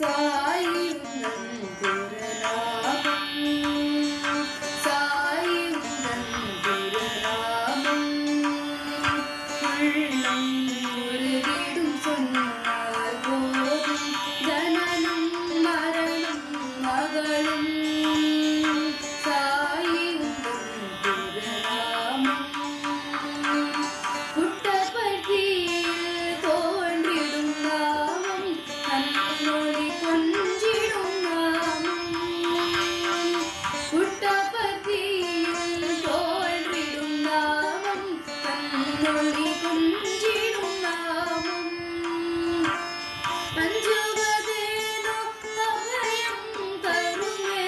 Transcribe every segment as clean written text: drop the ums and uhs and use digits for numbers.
சாயி உந்தன் திருநாமம் சாயி உந்தன் திருநாமம் உள்ளம் உருகிடும் சொன்னால் போதும் ஜனனம் மரணம் மகளும் சாயி உந்தன் திருநாமம் புட்டபர்த்தியில் தோன்றிடும் நாமம் கண்ணொளி கொஞ்சிடும் நாமம் புட்டபர்த்தியில் தோன்றிடும் நாமம் கண்ணொளி கொஞ்சிடும் நாமம் அஞ்சுவதேனோ அபயம் தருமே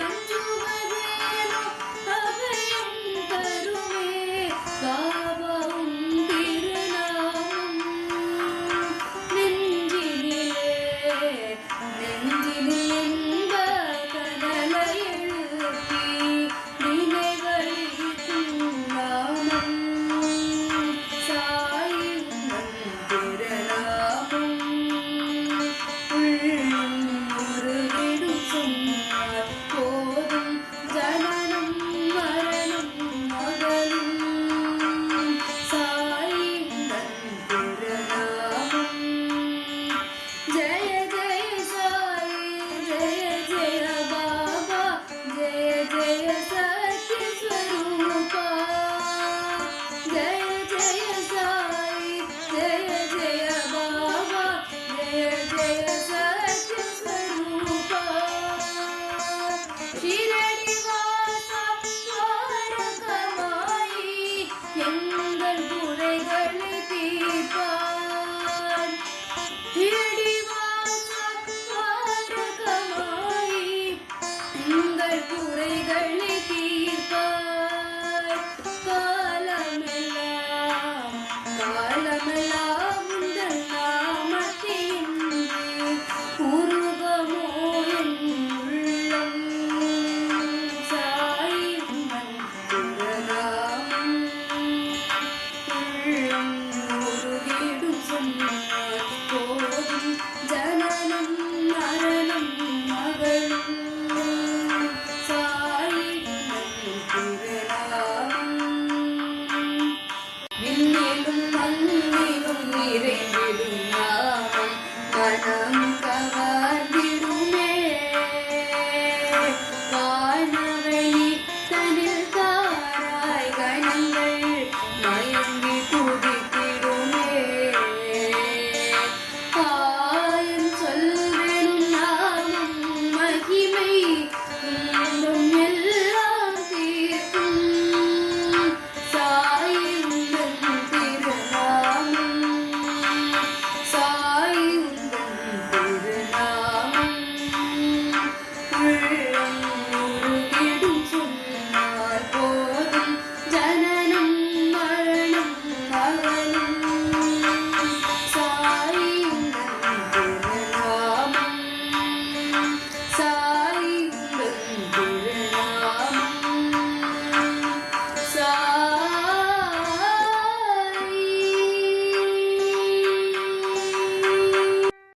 அஞ்சுவதேனோ அபயம் தருமே காவம் திருநாமம் நெஞ்சினிலே நெஞ்சினிலே